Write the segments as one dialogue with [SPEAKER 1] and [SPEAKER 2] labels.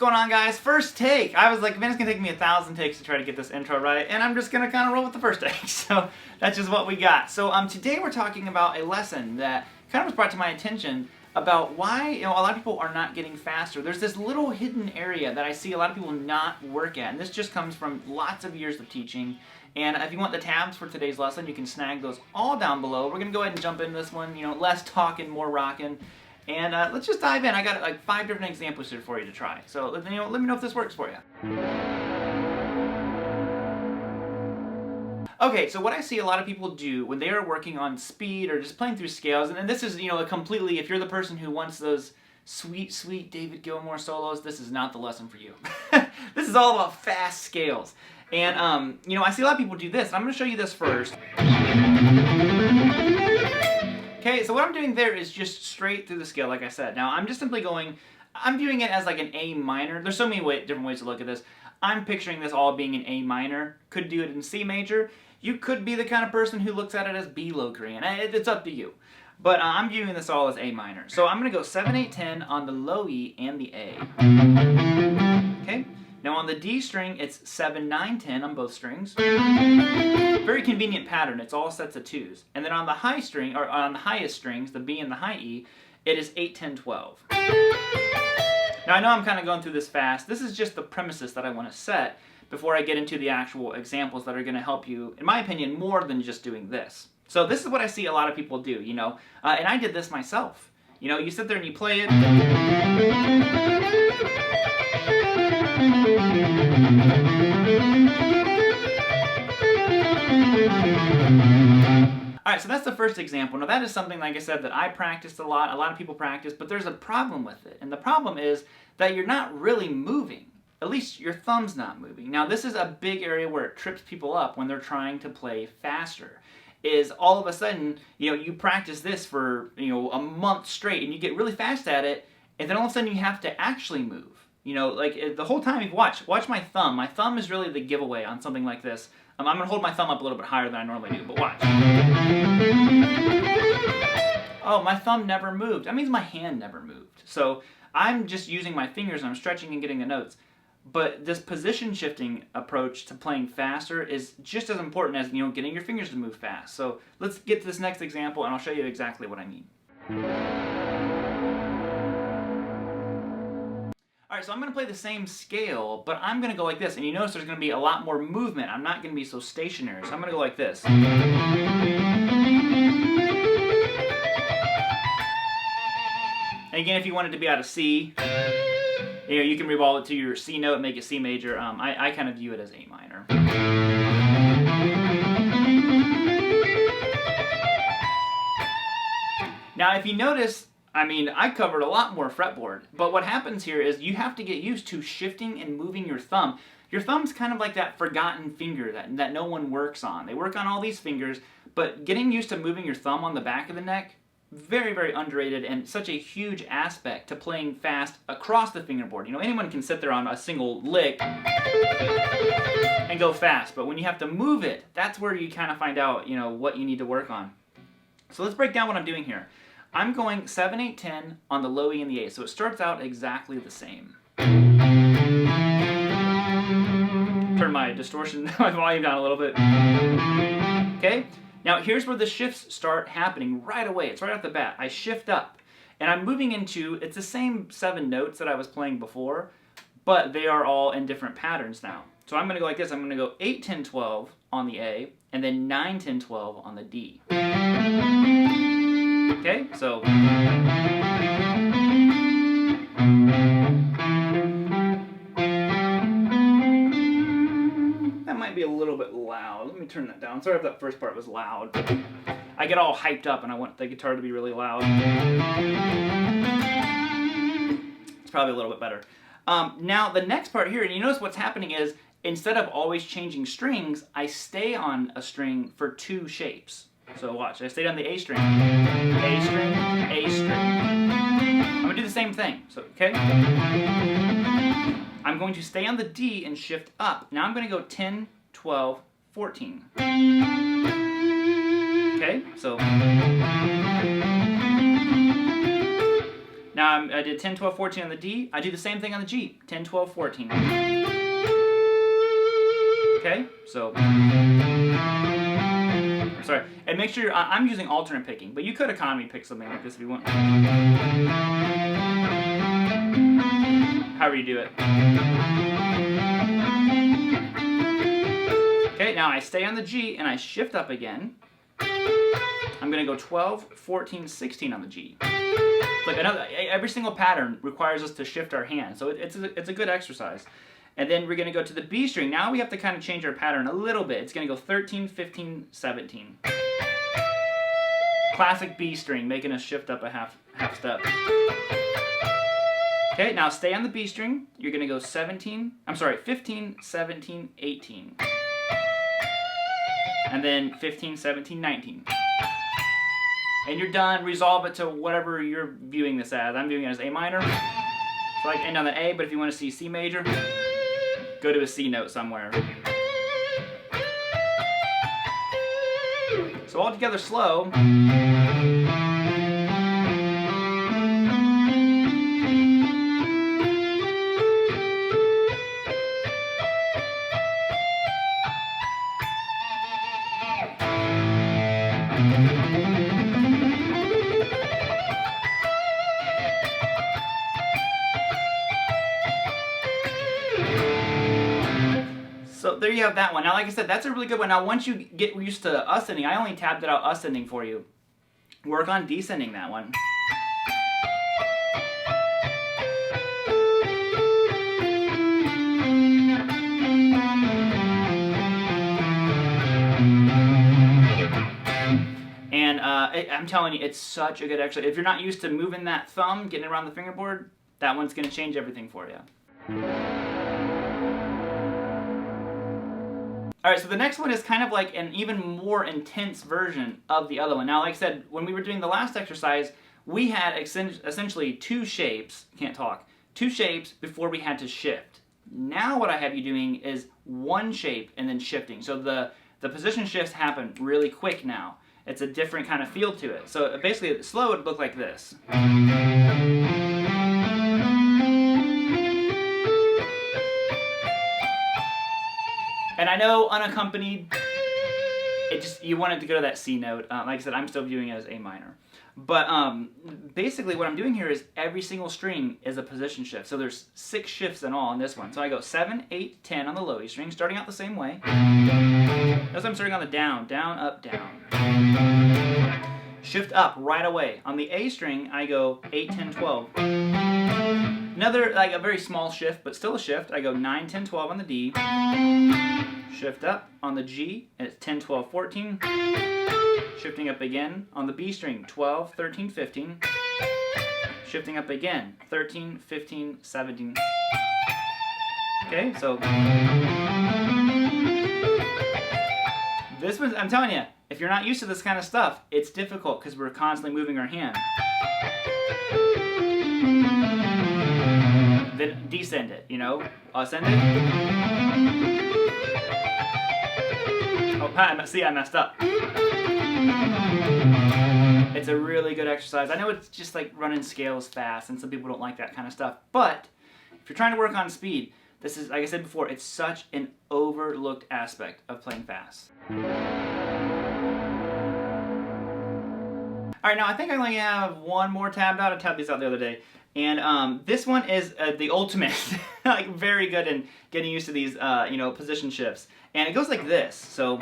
[SPEAKER 1] going on, guys? First take. I was like, man, it's gonna take me 1,000 takes to try to get this intro right, and I'm just gonna kind of roll with the first take. So that's just what we got. So today we're talking about a lesson that kind of was brought to my attention about why a lot of people are not getting faster. There's this little hidden area that I see a lot of people not work at, and this just comes from lots of years of teaching. And if you want the tabs for today's lesson, you can snag those all down below. We're gonna go ahead and jump into this one. Less talking, more rocking. And let's just dive in. I got like 5 different examples here for you to try. So let me know if this works for you. Okay, so what I see a lot of people do when they are working on speed or just playing through scales, and this is a completely, if you're the person who wants those sweet, sweet David Gilmour solos, this is not the lesson for you. This is all about fast scales. And I see a lot of people do this, and I'm going to show you this first. Okay, so what I'm doing there is just straight through the scale, like I said. Now, I'm just simply I'm viewing it as like an A minor. There's so many different ways to look at this. I'm picturing this all being an A minor. Could do it in C major. You could be the kind of person who looks at it as B Locrian. It's up to you. But I'm viewing this all as A minor. So I'm going to go 7, 8, 10 on the low E and the A. Okay? Now on the D string, it's 7, 9, 10 on both strings. Very convenient pattern. It's all sets of 2s. And then on the high string, or on the highest strings, the B and the high E, it is 8, 10, 12. Now I know I'm kind of going through this fast. This is just the premises that I want to set before I get into the actual examples that are going to help you, in my opinion, more than just doing this. So this is what I see a lot of people do, and I did this myself. You sit there and you play it. Alright, so that's the first example. Now that is something, like I said, that I practiced a lot of people practice, but there's a problem with it. And the problem is that you're not really moving. At least your thumb's not moving. Now this is a big area where it trips people up when they're trying to play faster. Is all of a sudden, you practice this for, a month straight and you get really fast at it, and then all of a sudden you have to actually move. Like the whole time, watch my thumb. My thumb is really the giveaway on something like this. I'm going to hold my thumb up a little bit higher than I normally do, but watch. Oh, my thumb never moved. That means my hand never moved. So I'm just using my fingers and I'm stretching and getting the notes. But this position shifting approach to playing faster is just as important as getting your fingers to move fast. So let's get to this next example and I'll show you exactly what I mean. Alright, so I'm going to play the same scale, but I'm going to go like this. And you notice there's going to be a lot more movement. I'm not going to be so stationary. So I'm going to go like this. And again, if you wanted to be out of C, you can revolve it to your C note and make it C major. I kind of view it as A minor. Now, if you notice, I covered a lot more fretboard, but what happens here is you have to get used to shifting and moving your thumb. Your thumb's kind of like that forgotten finger that no one works on. They work on all these fingers, but getting used to moving your thumb on the back of the neck, very, very underrated and such a huge aspect to playing fast across the fingerboard. Anyone can sit there on a single lick and go fast, but when you have to move it, that's where you kind of find out, what you need to work on. So let's break down what I'm doing here. I'm going 7, 8, 10 on the low E and the A, so it starts out exactly the same. Turn my distortion, my volume down a little bit. Okay? Now here's where the shifts start happening right away. It's right off the bat. I shift up, and I'm moving into, it's the same 7 notes that I was playing before, but they are all in different patterns now. So I'm going to go like this. I'm going to go 8, 10, 12 on the A, and then 9, 10, 12 on the D. Okay, so that might be a little bit loud. Let me turn that down. Sorry if that first part was loud. I get all hyped up and I want the guitar to be really loud. It's probably a little bit better. Now the next part here, and you notice what's happening is instead of always changing strings, I stay on a string for 2 shapes. So watch, I stayed on the A string, A string, A string. I'm going to do the same thing, so okay? I'm going to stay on the D and shift up. Now I'm going to go 10, 12, 14. Okay, so now I did 10, 12, 14 on the D. I do the same thing on the G. 10, 12, 14. Okay, so... Sorry, and make sure I'm using alternate picking, but you could economy pick something like this if you want. However you do it. Okay, now I stay on the G and I shift up again. I'm gonna go 12, 14, 16 on the G. Like every single pattern requires us to shift our hand, so it's a good exercise. And then we're going to go to the B string. Now we have to kind of change our pattern a little bit. It's going to go 13, 15, 17. Classic B string, making us shift up a half step. Okay, now stay on the B string. You're going to go 15, 17, 18. And then 15, 17, 19. And you're done. Resolve it to whatever you're viewing this as. I'm viewing it as A minor. So I can end on the A, but if you want to see C major, go to a C note somewhere. So all together slow. So there you have that one. Now, like I said, that's a really good one. Now, once you get used to ascending, I only tabbed it out ascending for you. Work on descending that one. And I'm telling you, it's such a good exercise. If you're not used to moving that thumb, getting around the fingerboard, that one's going to change everything for you. Alright, so the next one is kind of like an even more intense version of the other one. Now, like I said, when we were doing the last exercise, we had essentially two shapes before we had to shift. Now what I have you doing is one shape and then shifting. So the position shifts happen really quick now. It's a different kind of feel to it. So basically, slow would look like this. And I know unaccompanied, you wanted to go to that C note. Like I said, I'm still viewing it as A minor. But basically what I'm doing here is every single string is a position shift. So there's 6 shifts in all on this one. So I go 7, 8, 10 on the low E string, starting out the same way. Notice I'm starting on the down, down, up, down. Shift up right away. On the A string, I go 8, 10, 12. Another, like a very small shift, but still a shift. I go 9, 10, 12 on the D. Shift up on the G, and it's 10, 12, 14. Shifting up again on the B string, 12, 13, 15. Shifting up again, 13, 15, 17. Okay, so this one, I'm telling you, if you're not used to this kind of stuff, it's difficult because we're constantly moving our hand. Then descend it, you know, ascend it. Oh, see, I messed up. It's a really good exercise. I know it's just like running scales fast, and some people don't like that kind of stuff. But if you're trying to work on speed, this is, like I said before, it's such an overlooked aspect of playing fast. All right, now I think I only have one more tabbed out. I tabbed these out the other day. And this one is the ultimate, like very good in getting used to these, you know, position shifts. And it goes like this. So.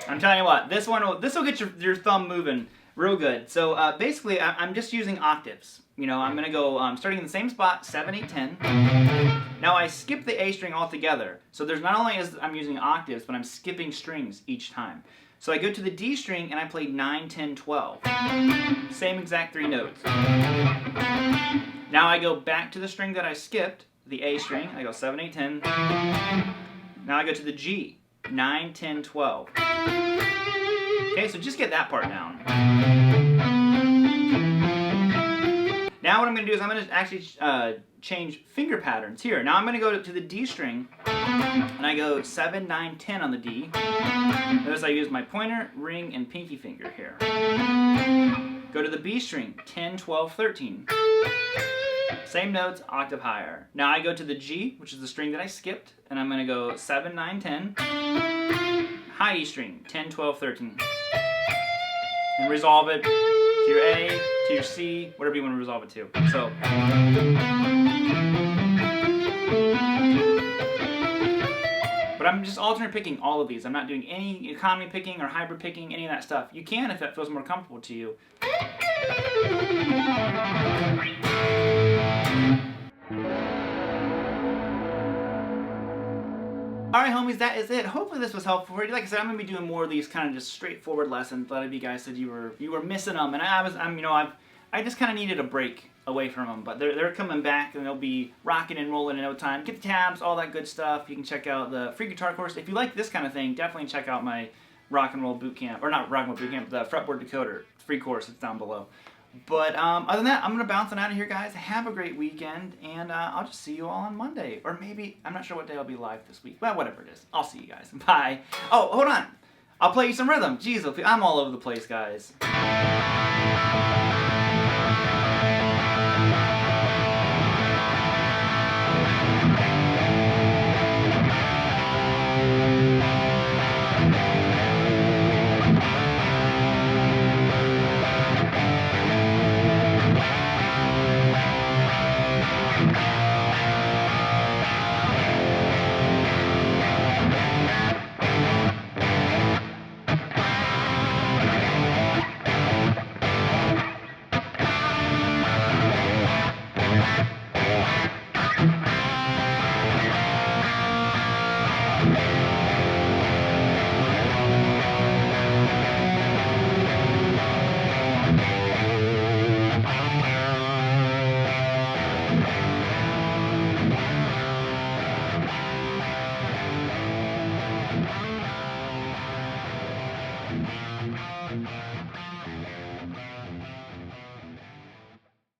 [SPEAKER 1] I'm telling you what, this will get your thumb moving real good. So basically, I'm just using octaves. You know, I'm gonna go starting in the same spot, 7, 8, 10. Now I skip the A string altogether. So there's not only as I'm using octaves, but I'm skipping strings each time. So I go to the D string and I play 9, 10, 12. Same exact 3 notes. Now I go back to the string that I skipped, the A string. I go 7, 8, 10. Now I go to the G, 9, 10, 12. Okay, so just get that part down. Now Now what I'm going to do is I'm going to actually change finger patterns here. Now I'm going to go to the D string, and I go 7, 9, 10 on the D. Notice I use my pointer, ring, and pinky finger here. Go to the B string, 10, 12, 13. Same notes, octave higher. Now I go to the G, which is the string that I skipped, and I'm going to go 7, 9, 10. High E string, 10, 12, 13. And resolve it to your A, to your C, whatever you want to resolve it to. So. But I'm just alternate picking all of these. I'm not doing any economy picking or hybrid picking, any of that stuff. You can if that feels more comfortable to you. Alright homies, that is it. Hopefully this was helpful for you. Like I said, I'm going to be doing more of these kind of just straightforward lessons. A lot of you guys said you were missing them, and I just kind of needed a break away from them. But they're coming back, and they'll be rocking and rolling in no time. Get the tabs, all that good stuff. You can check out the free guitar course. If you like this kind of thing, definitely check out my rock and roll boot camp, or not rock and roll boot camp, the fretboard decoder free course. It's down below. But other than that, I'm going to bounce on out of here, guys. Have a great weekend, and I'll just see you all on Monday. Or maybe, I'm not sure what day I'll be live this week. Well, whatever it is. I'll see you guys. Bye. Oh, hold on. I'll play you some rhythm. Jeez, I'm all over the place, guys.